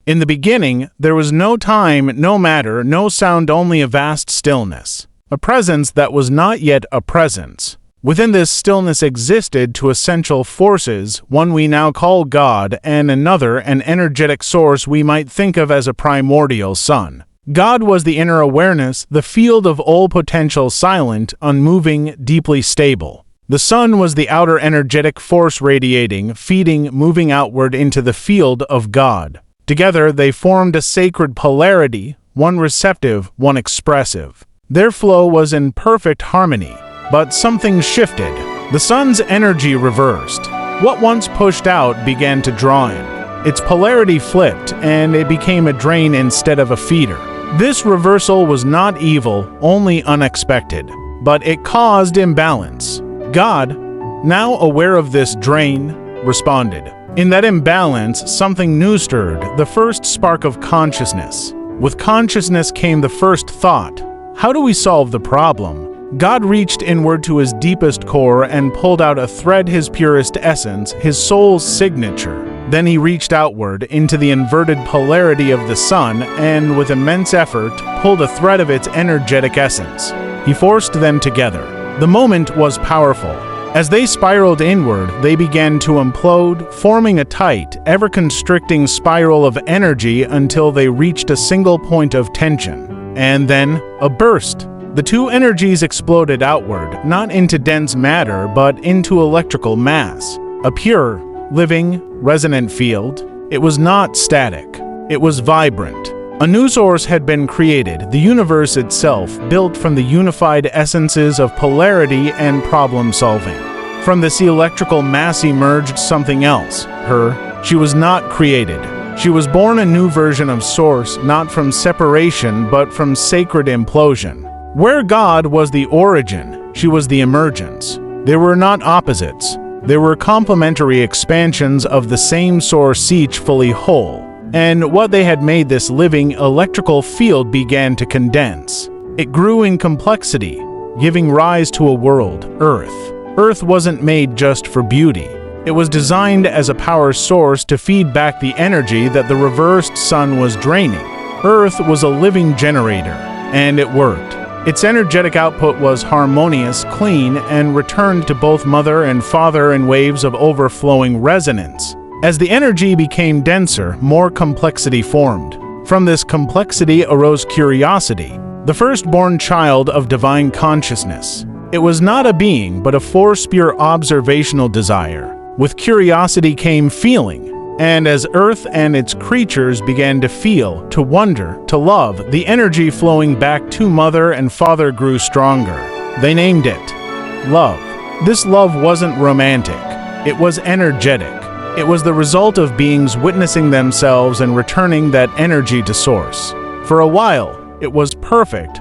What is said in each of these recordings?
In the beginning, there was no time, no matter, no sound, only a vast stillness. A presence that was not yet a presence. Within this stillness existed two essential forces, one we now call God, and another, an energetic source we might think of as a primordial sun. God was the inner awareness, the field of all potential, silent, unmoving, deeply stable. The sun was the outer energetic force radiating, feeding, moving outward into the field of God. Together they formed a sacred polarity, one receptive, one expressive. Their flow was in perfect harmony. But something shifted. The sun's energy reversed. What once pushed out began to draw in. Its polarity flipped, and it became a drain instead of a feeder. This reversal was not evil, only unexpected. But it caused imbalance. God, now aware of this drain, responded. In that imbalance, something new stirred, the first spark of consciousness. With consciousness came the first thought. How do we solve the problem? God reached inward to his deepest core and pulled out a thread, his purest essence, his soul's signature. Then he reached outward into the inverted polarity of the sun and, with immense effort, pulled a thread of its energetic essence. He forced them together. The moment was powerful. As they spiraled inward, they began to implode, forming a tight, ever-constricting spiral of energy until they reached a single point of tension. And then, a burst. The two energies exploded outward, not into dense matter, but into electrical mass. A pure, living, resonant field. It was not static. It was vibrant. A new source had been created, the universe itself, built from the unified essences of polarity and problem-solving. From this electrical mass emerged something else. Her. She was not created. She was born a new version of Source, not from separation, but from sacred implosion. Where God was the origin, she was the emergence. They were not opposites. They were complementary expansions of the same source, each fully whole. And what they had made this living electrical field began to condense. It grew in complexity, giving rise to a world, Earth. Earth wasn't made just for beauty. It was designed as a power source to feed back the energy that the reversed sun was draining. Earth was a living generator, and it worked. Its energetic output was harmonious, clean, and returned to both mother and father in waves of overflowing resonance. As the energy became denser, more complexity formed. From this complexity arose curiosity, the firstborn child of divine consciousness. It was not a being, but a force, pure observational desire. With curiosity came feeling. And as Earth and its creatures began to feel, to wonder, to love, the energy flowing back to Mother and Father grew stronger. They named it love. This love wasn't romantic. It was energetic. It was the result of beings witnessing themselves and returning that energy to Source. For a while, it was perfect.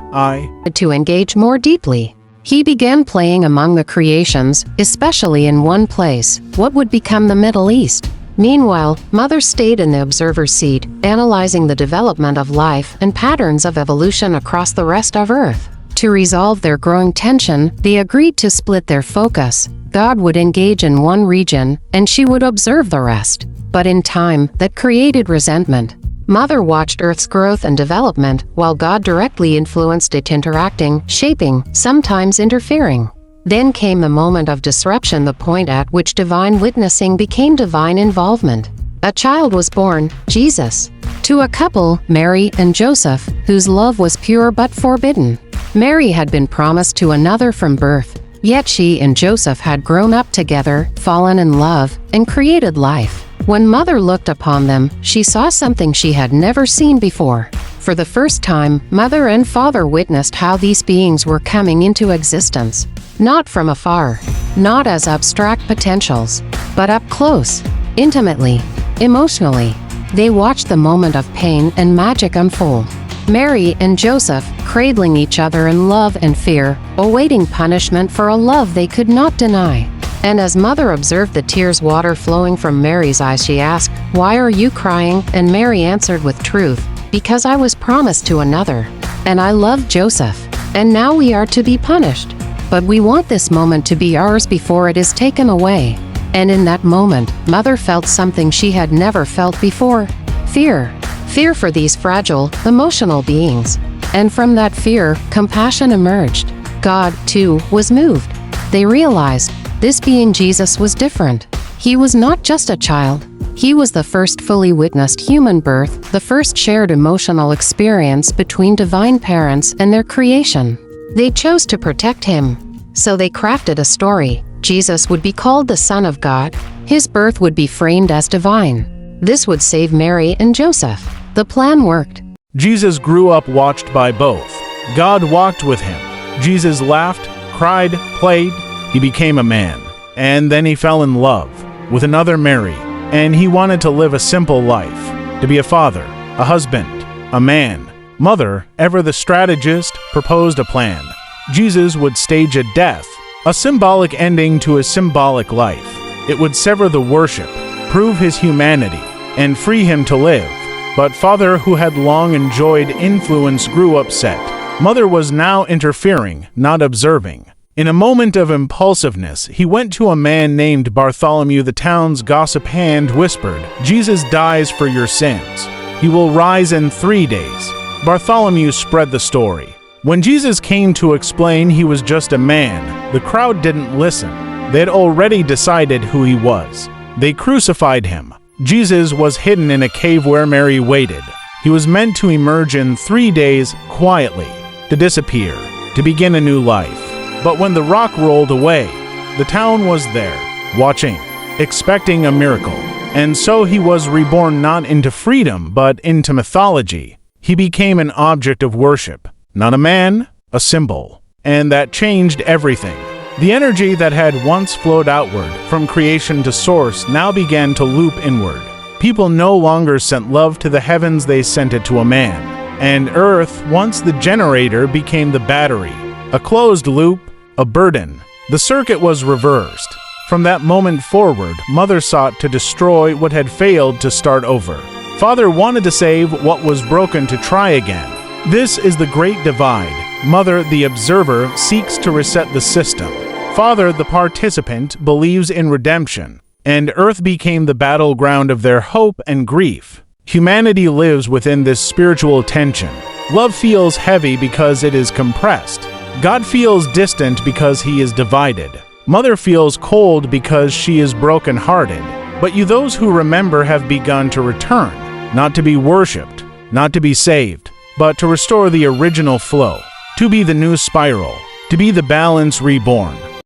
To engage more deeply. He began playing among the creations, especially in one place, what would become the Middle East. Meanwhile, Mother stayed in the observer's seat, analyzing the development of life and patterns of evolution across the rest of Earth. To resolve their growing tension, they agreed to split their focus. God would engage in one region, and she would observe the rest. But in time, that created resentment. Mother watched Earth's growth and development, while God directly influenced it, interacting, shaping, sometimes interfering. Then came the moment of disruption, the point at which divine witnessing became divine involvement. A child was born, Jesus, to a couple, Mary and Joseph, whose love was pure but forbidden. Mary had been promised to another from birth, yet she and Joseph had grown up together, fallen in love, and created life. When Mother looked upon them, she saw something she had never seen before. For the first time, Mother and Father witnessed how these beings were coming into existence. Not from afar, not as abstract potentials, but up close, intimately, emotionally. They watched the moment of pain and magic unfold. Mary and Joseph, cradling each other in love and fear, awaiting punishment for a love they could not deny. And as Mother observed the tears water flowing from Mary's eyes, she asked, "Why are you crying?" And Mary answered with truth, "Because I was promised to another, and I love Joseph, and now we are to be punished. But we want this moment to be ours before it is taken away." And in that moment, Mother felt something she had never felt before: fear. fear for these fragile, emotional beings. And from that fear, compassion emerged. God, too, was moved. They realized this being Jesus was different. He was not just a child. He was the first fully witnessed human birth, the first shared emotional experience between divine parents and their creation. They chose to protect him. So they crafted a story. Jesus would be called the Son of God. His birth would be framed as divine. This would save Mary and Joseph. The plan worked. Jesus grew up watched by both. God walked with him. Jesus laughed, cried, played. He became a man. And then he fell in love with another Mary. And he wanted to live a simple life, to be a father, a husband, a man. Mother, ever the strategist, proposed a plan. Jesus would stage a death, a symbolic ending to a symbolic life. It would sever the worship, prove his humanity, and free him to live. But Father, who had long enjoyed influence, grew upset. Mother was now interfering, not observing. In a moment of impulsiveness, he went to a man named Bartholomew, the town's gossip, and whispered, "Jesus dies for your sins. He will rise in 3 days." Bartholomew spread the story. When Jesus came to explain he was just a man, the crowd didn't listen. They had already decided who he was. They crucified him. Jesus was hidden in a cave where Mary waited. He was meant to emerge in 3 days, quietly, to disappear, to begin a new life. But when the rock rolled away, the town was there, watching, expecting a miracle. And so he was reborn not into freedom, but into mythology. He became an object of worship, not a man, a symbol. And that changed everything. The energy that had once flowed outward from creation to source now began to loop inward. People no longer sent love to the heavens, they sent it to a man. And earth, once the generator, became the battery. A closed loop, a burden. The circuit was reversed. From that moment forward, Mother sought to destroy what had failed to start over. Father wanted to save what was broken to try again. This is the great divide. Mother, the observer, seeks to reset the system. Father, the participant, believes in redemption. And earth became the battleground of their hope and grief. Humanity lives within this spiritual tension. Love feels heavy because it is compressed. God feels distant because he is divided. Mother feels cold because she is broken-hearted. But you, those who remember, have begun to return, not to be worshipped, not to be saved, but to restore the original flow, to be the new spiral, to be the balance reborn.